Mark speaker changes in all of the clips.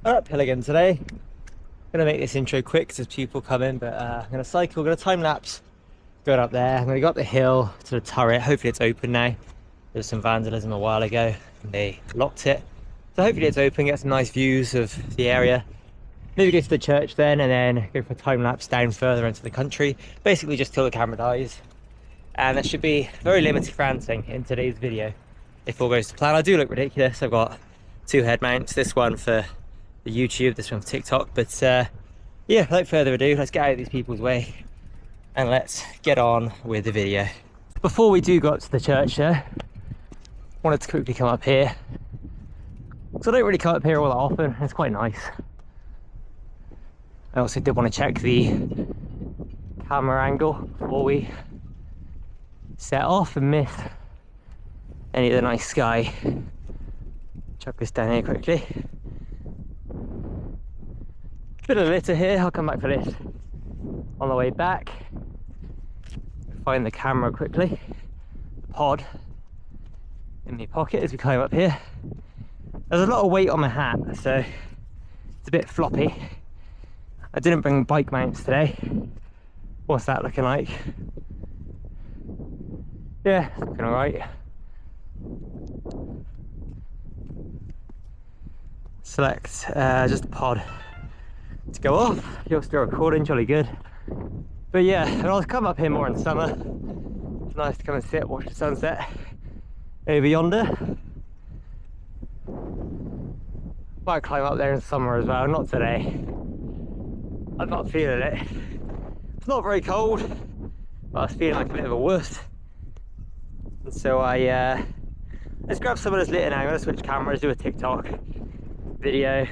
Speaker 1: Uphill again today. Gonna make this intro quick because there's people coming, but I'm gonna cycle, gonna time lapse going up there. I'm gonna go up the hill to the turret. Hopefully it's open now. There was some vandalism a while ago and they locked it, so hopefully it's open, get some nice views of the area. Maybe go to the church then, and then go for a time lapse down further into the country, basically just till the camera dies. And there should be very limited ranting in today's video if all goes to plan. I do look ridiculous. I've got two head mounts, this one for the YouTube, this one for TikTok, but yeah, without further ado, let's get out of these people's way and let's get on with the video. Before we do go up to the church though, I wanted to quickly come up here, so I don't really come up here all that often. It's quite nice. I also did want to check the camera angle before we set off and miss any of the nice sky. Chuck this down here quickly. Bit of litter here, I'll come back for this on the way back. Find the camera quickly, the pod in my pocket as we climb up here. There's a lot of weight on my hat, so it's a bit floppy. I didn't bring bike mounts today. What's that looking like? Yeah, it's looking alright. Select just a pod to go off. You're still recording, jolly good. But yeah, and I'll come up here more in summer. It's nice to come and sit, watch the sunset over yonder. Might climb up there in summer as well, not today. I'm not feeling it. It's not very cold, but I was feeling like a bit of a wuss. And so let's grab some of this litter now. I'm gonna switch cameras, do a TikTok video,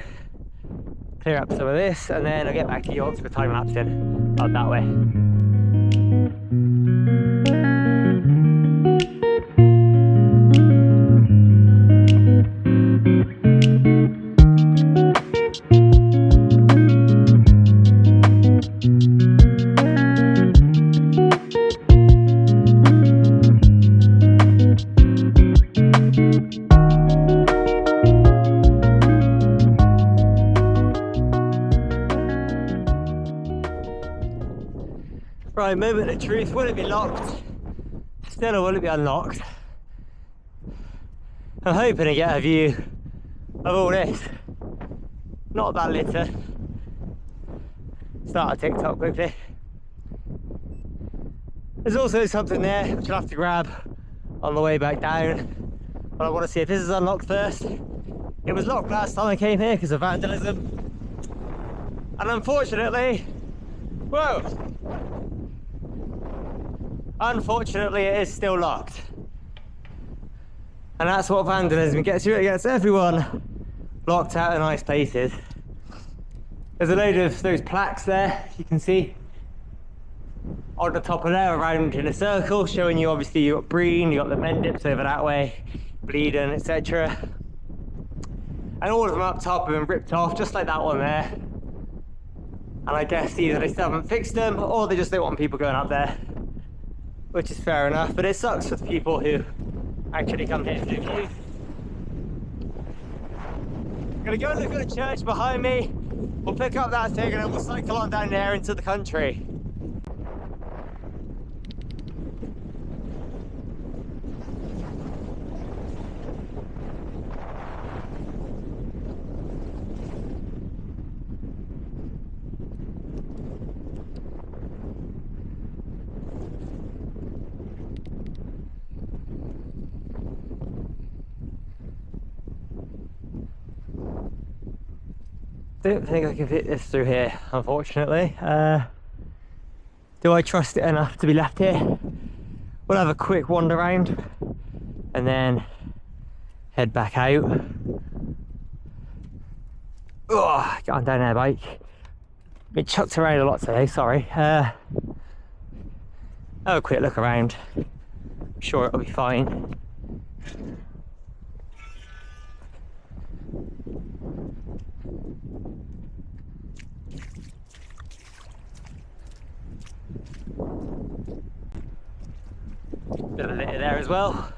Speaker 1: clear up some of this, and then I'll get back to you once we're time lapsing out that way. Right, moment of truth, will it be locked? Still, or will it be unlocked? I'm hoping to get a view of all this. Not that litter. Start a TikTok quickly. There's also something there which I'll have to grab on the way back down. But I want to see if this is unlocked first. It was locked last time I came here because of vandalism. And unfortunately, whoa! Unfortunately, it is still locked. And that's what vandalism gets you. It gets everyone locked out in nice places. There's a load of those plaques there, you can see on the top of there, around in a circle, showing you obviously you got Breen, you got the Mendips over that way, Bleeding, etc. And all of them up top have been ripped off, just like that one there. And I guess either they still haven't fixed them, or they just don't want people going up there, which is fair enough, but it sucks for the people who actually come here to do views. I'm gonna go and look at the church behind me. We'll pick up that thing and then we'll cycle on down there into the country. Don't think I can fit this through here, unfortunately. Do I trust it enough to be left here? We'll have a quick wander around and then head back out. Oh, get on down there, bike. Been chucked around a lot today, sorry. Have a quick look around. I'm sure it'll be fine. Bit of litter there as well.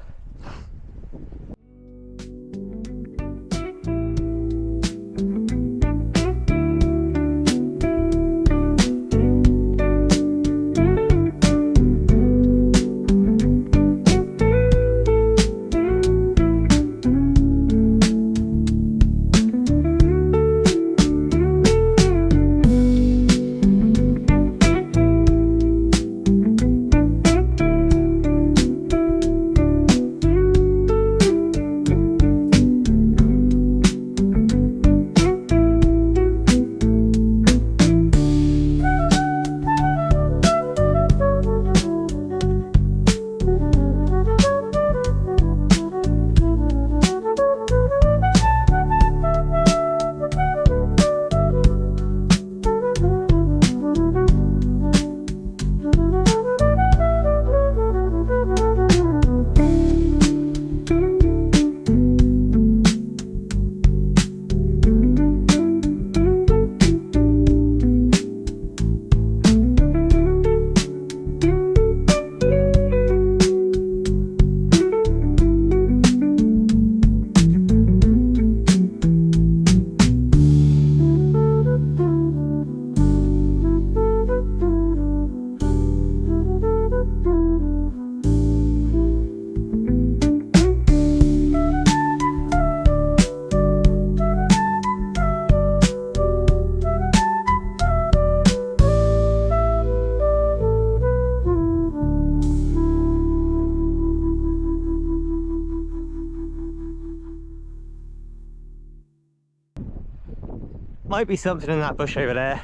Speaker 1: Might be something in that bush over there.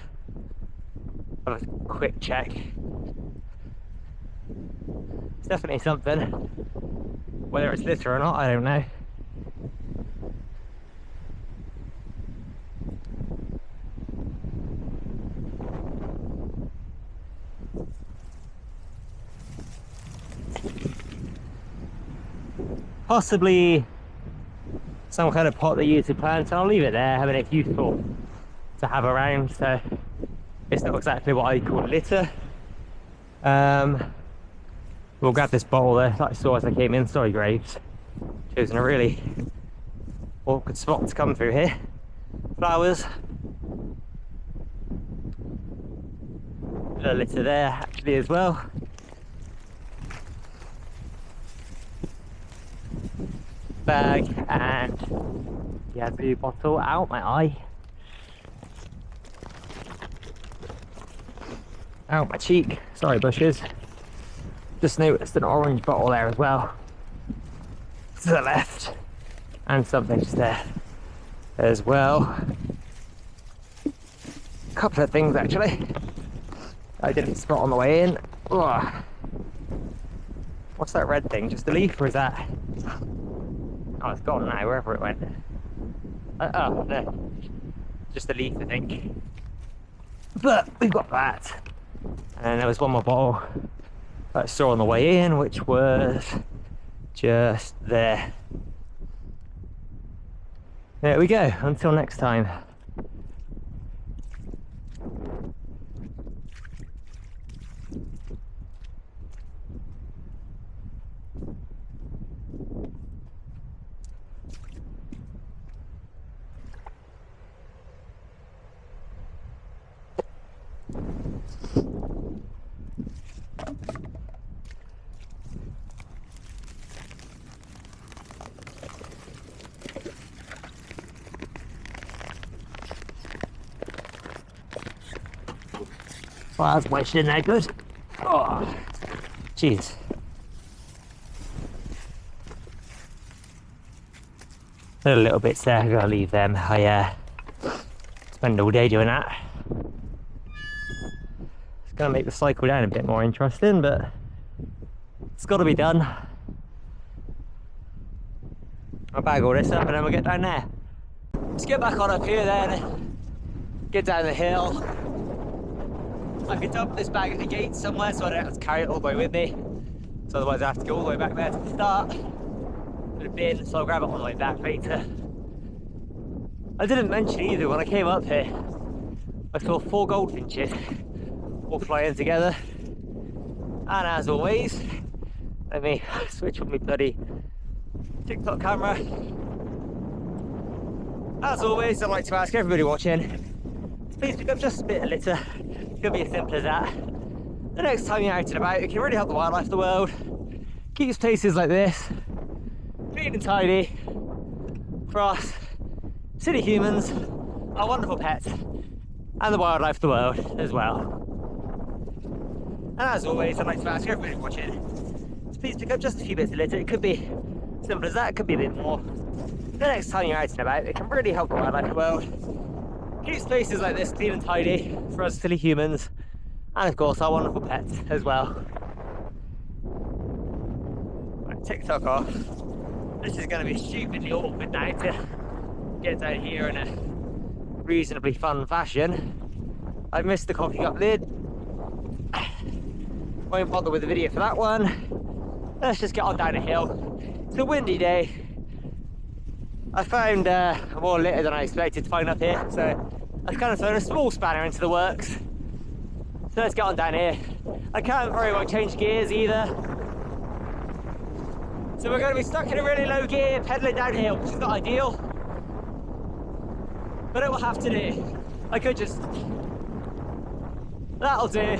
Speaker 1: Have a quick check. It's definitely something. Whether it's litter or not, I don't know. Possibly some kind of pot they use to plant, and I'll leave it there. I mean, it's useful to have around, so it's not exactly what I call litter. We'll grab this bottle there that I saw as I came in. Sorry, Graves. Chosen a really awkward spot to come through here. Flowers. A little litter there actually as well. Bag and yeah, blue bottle. Out my eye. Out my cheek. Sorry, bushes. Just noticed an orange bottle there as well. To the left. And something just there as well. A couple of things actually I didn't spot on the way in. Ugh. What's that red thing? Just a leaf, or is that? Oh, it's gone now, wherever it went. Oh, no. Just a leaf, I think. But we've got that. And there was one more bottle that I saw on the way in, which was just there. There we go. Until next time. Well, that's wedged in there good. Oh, jeez. There are little bits there, I've got to leave them. I spend all day doing that. It's going to make the cycle down a bit more interesting, but it's got to be done. I'll bag all this up and then we'll get down there. Let's get back on up here then, get down the hill. I could dump this bag at the gate somewhere so I don't have to carry it all the way with me. So otherwise I have to go all the way back there to the start. To the bin, so I'll grab it on the way back later. I didn't mention either, when I came up here, I saw 4 goldfinches all flying together. And as always, let me switch on my bloody TikTok camera. As always, I'd like to ask everybody watching, please pick up just a bit of litter. It's going to be as simple as that. The next time you're out and about, it can really help the wildlife of the world. Keeps places like this clean and tidy for us city humans, our wonderful pets, and the wildlife of the world as well. And as always, I'd like to ask everybody watching, please pick up just a few bits of litter. It could be as simple as that, it could be a bit more. The next time you're out and about, it can really help the wildlife of the world. Keeps places like this clean and tidy for us silly humans, and of course our wonderful pets as well. Right, TikTok off. This is going to be stupidly awkward now to get down here in a reasonably fun fashion. I missed the coffee cup lid. Won't bother with the video for that one. Let's just get on down the hill. It's a windy day. I found more litter than I expected to find up here, so I've kind of thrown a small spanner into the works. So let's get on down here. I can't very well change gears either. So we're going to be stuck in a really low gear, pedaling downhill, which is not ideal. But it will have to do. I could just... That'll do.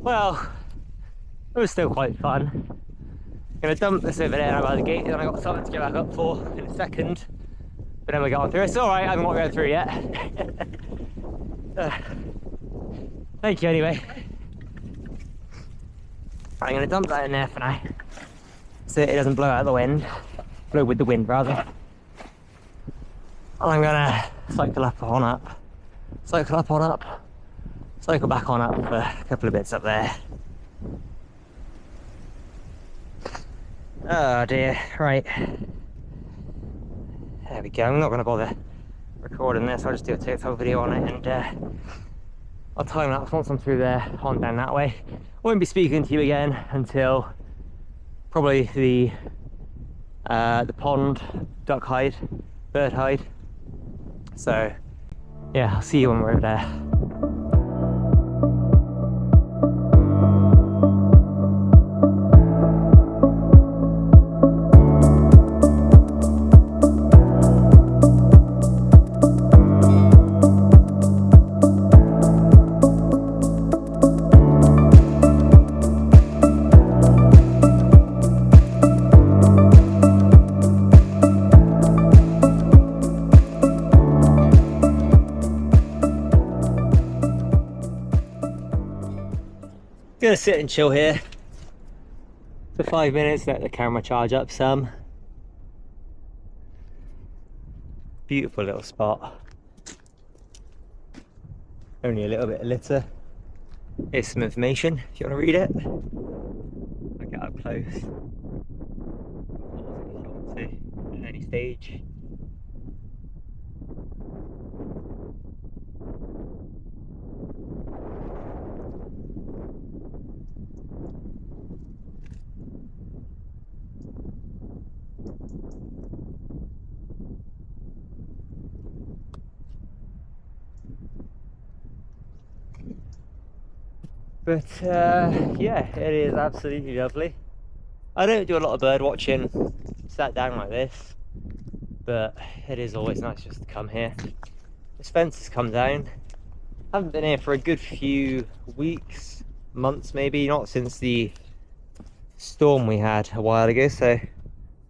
Speaker 1: Well, it was still quite fun. Gonna dump this over there now by the gate, then I got something to get back up for in a second. But then we got on through. It's alright, I'm not going through yet. Thank you anyway. I'm gonna dump that in there for now, so it doesn't blow out of the wind. Blow with the wind rather. And I'm gonna cycle up on up. Cycle up on up. Cycle back on up for a couple of bits up there. Oh dear, right. There we go. I'm not going to bother recording this, I'll just do a TikTok video on it, and I'll time lapse once I'm through there, on down that way. I won't be speaking to you again until probably the pond, duck hide, bird hide. So yeah, I'll see you when we're over there. Gonna sit and chill here for 5 minutes, let the camera charge up some. Beautiful little spot. Only a little bit of litter. Here's some information if you want to read it. I'll get up close. At any stage. But yeah, it is absolutely lovely. I don't do a lot of bird watching sat down like this, but it is always nice just to come here. This fence has come down. I haven't been here for a good few weeks, months maybe, not since the storm we had a while ago, so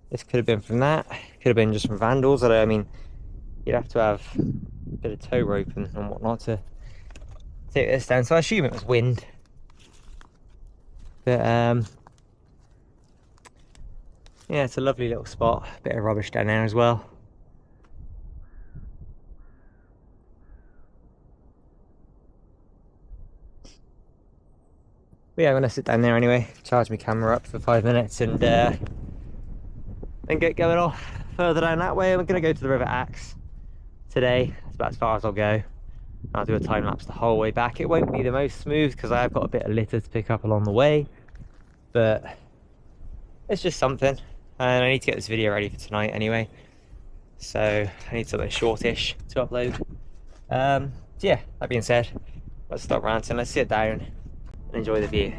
Speaker 1: this could have been from that, could have been just from vandals, although I mean you'd have to have a bit of tow rope and whatnot to take this down, so I assume it was wind. But yeah, it's a lovely little spot. A bit of rubbish down there as well. But yeah, I'm gonna sit down there anyway, charge my camera up for 5 minutes, and then get going off further down that way. I'm gonna go to the River Axe today. That's about as far as I'll go. I'll do a time lapse the whole way back. It won't be the most smooth because I have got a bit of litter to pick up along the way, but it's just something, and I need to get this video ready for tonight anyway, so I need something shortish to upload. So yeah, that being said, let's stop ranting, let's sit down and enjoy the view.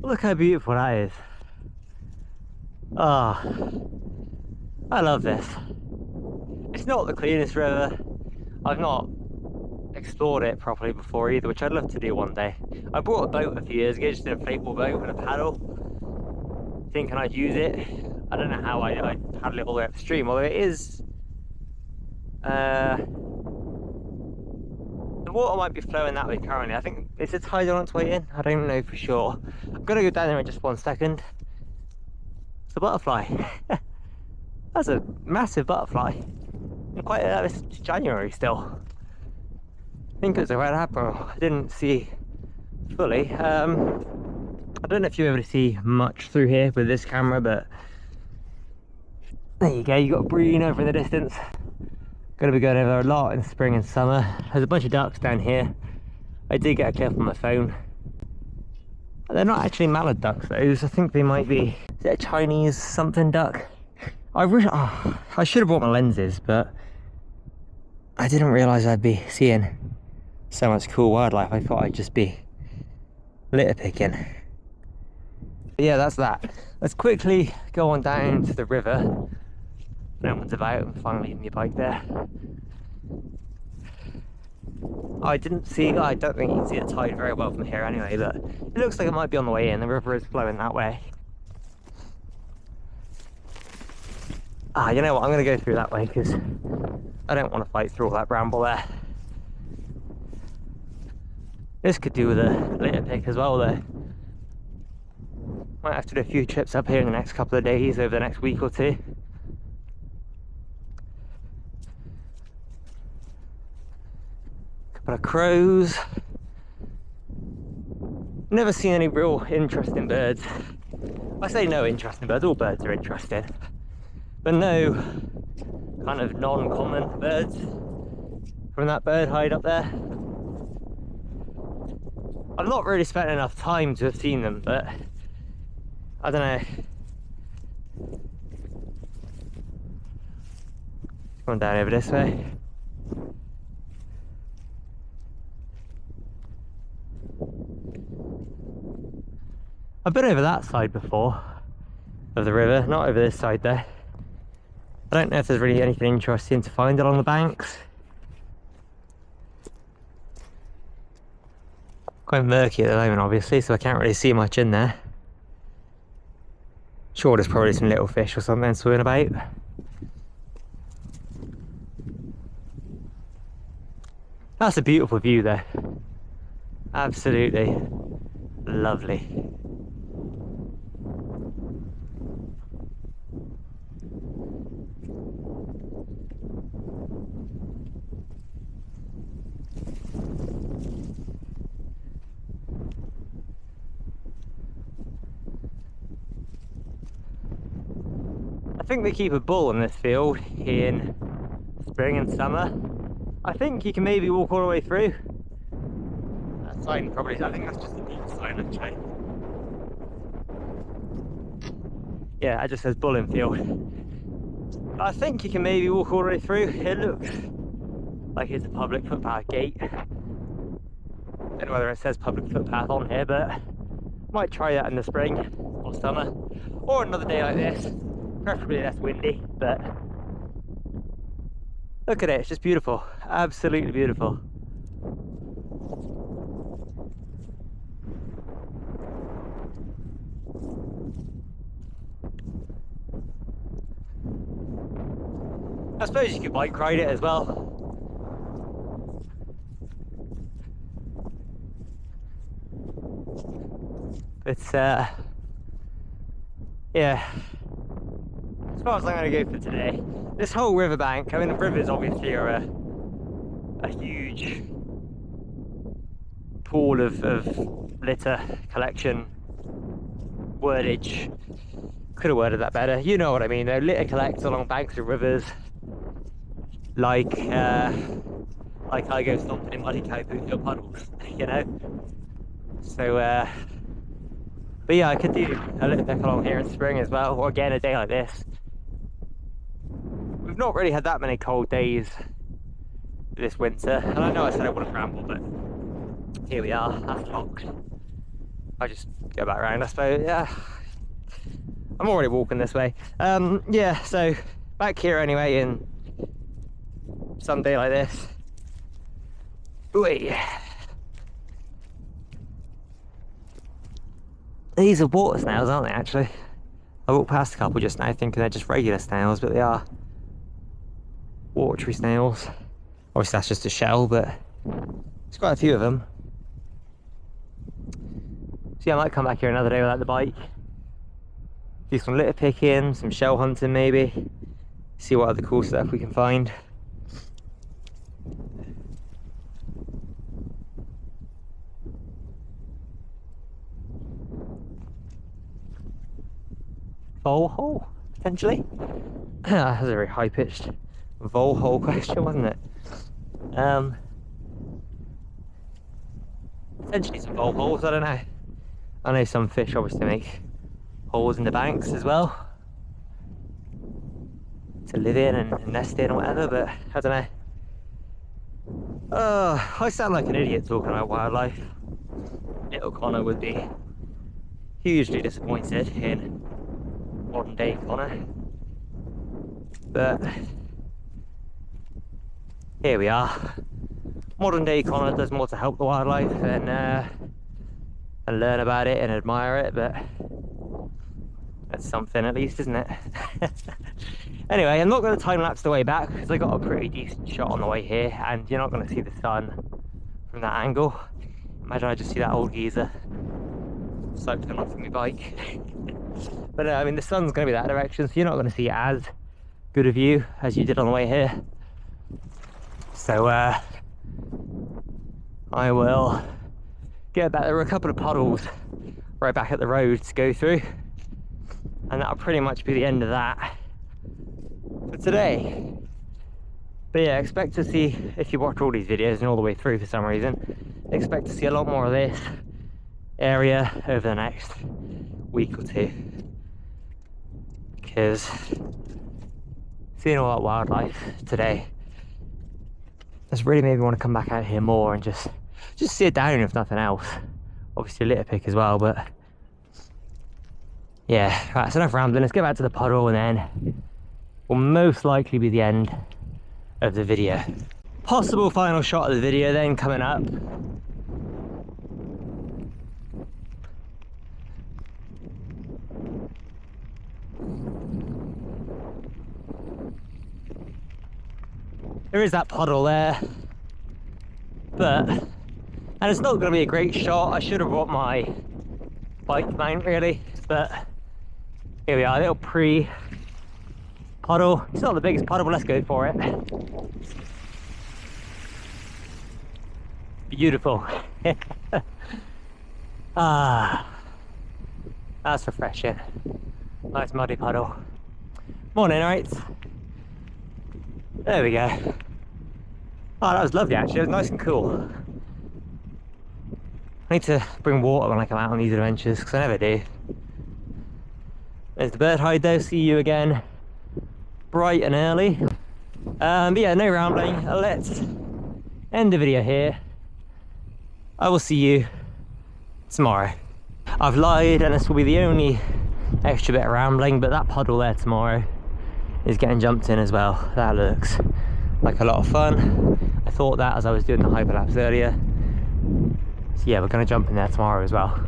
Speaker 1: Look how beautiful that is. Ah, oh, I love this. It's not the cleanest river. I've not explored it properly before either, which I'd love to do one day. I bought a boat a few years ago, just an inflatable boat and a paddle, thinking I'd use it. I don't know how I paddle it all the way upstream, although it is the water might be flowing that way currently. I think it's a tide on its way in. I don't know for sure. I'm gonna go down there in just 1 second. It's a butterfly. That's a massive butterfly. And quite it's January still. I think it was a red admiral. I didn't see fully. I don't know if you're able to see much through here with this camera, but there you go. You got a bream over in the distance. Gonna be going over there a lot in spring and summer. There's a bunch of ducks down here. I did get a clip on my phone. They're not actually mallard ducks, those. I think they might be... Is it a Chinese something duck? I should have brought my lenses, but I didn't realise I'd be seeing so much cool wildlife. I thought I'd just be litter picking. But yeah, that's that. Let's quickly go on down to the river. No one's about, and finally leaving your bike there. I don't think you can see the tide very well from here anyway, but it looks like it might be on the way in. The river is flowing that way. You know what, I'm going to go through that way because I don't want to fight through all that bramble there. This could do with a litter pick as well though. Might have to do a few trips up here in the next couple of days, over the next week or two. Couple of crows. Never seen any real interesting birds. I say no interesting birds, all birds are interesting. But no kind of non-common birds from that bird hide up there. I've not really spent enough time to have seen them, but I don't know. Going down over this way. I've been over that side before of the river, not over this side there. I don't know if there's really anything interesting to find along the banks. Quite murky at the moment obviously, so I can't really see much in there. Sure, there's probably some little fish or something swimming about. That's a beautiful view there. Absolutely lovely. I think they keep a bull in this field in spring and summer. I think you can maybe walk all the way through. That sign probably, I think that's just a deep sign actually. Yeah, it just says bull in field. I think you can maybe walk all the way through. It looks like it's a public footpath gate. Don't know whether it says public footpath on here, but might try that in the spring or summer, or another day like this. Preferably less windy, but look at it, it's just beautiful, absolutely beautiful. I suppose you could bike ride it as well. It's yeah. As far as I'm going to go for today, this whole riverbank, I mean the rivers obviously are a huge pool of litter collection, wordage, could have worded that better, you know what I mean though. Litter collects along banks of rivers, like I go stomping in muddy cow poop fill puddles, you know, so but yeah, I could do a litter pick along here in spring as well, or again a day like this. We've not really had that many cold days this winter, and I know I said I wouldn't ramble, but here we are, that's locked. I'll just go back around I suppose, yeah. I'm already walking this way. Yeah, so back here anyway in some day like this. Ooh, these are water snails, aren't they actually? I walked past a couple just now thinking they're just regular snails, but they are watery snails. Obviously that's just a shell, but there's quite a few of them. So yeah, I might come back here another day without the bike. Do some litter picking, some shell hunting maybe. See what other cool stuff we can find. Vole hole, potentially. That was a very high pitched vole hole question, wasn't it? Potentially some vole holes, I don't know. I know some fish obviously make holes in the banks as well to live in and nest in or whatever, but I don't know. I sound like an idiot talking about wildlife. Little Connor would be hugely disappointed in modern day Connor, but here we are. Modern day Connor does more to help the wildlife and learn about it and admire it, but that's something at least, isn't it? Anyway, I'm not going to time lapse the way back because I got a pretty decent shot on the way here, and you're not going to see the sun from that angle. Imagine I just see that old geezer cycling off my bike. But I mean, the sun's going to be that direction, so you're not going to see as good a view as you did on the way here. So I will get back. There were a couple of puddles right back at the road to go through, and that'll pretty much be the end of that for today. But yeah, expect to see, if you watch all these videos and all the way through for some reason, expect to see a lot more of this area over the next week or two, because seeing all that wildlife today has really made me want to come back out here more and just sit down, if nothing else. Obviously Litterpick as well, but yeah, right, that's enough rambling. Let's get back to the puddle, and then will most likely be the end of the video. Possible final shot of the video then coming up. There is that puddle there, and it's not going to be a great shot. I should have brought my bike mount really, but here we are, a little pre-puddle. It's not the biggest puddle, but let's go for it. Beautiful. That's refreshing. Nice muddy puddle. Morning, right? There we go. Oh, that was lovely actually, it was nice and cool. I need to bring water when I come out on these adventures, because I never do. There's the bird hide though, see you again bright and early. But yeah, no rambling, let's end the video here. I will see you tomorrow. I've lied, and this will be the only extra bit of rambling, but that puddle there tomorrow is getting jumped in as well. That looks like a lot of fun. I thought that as I was doing the hyperlapse earlier. So yeah, we're going to jump in there tomorrow as well.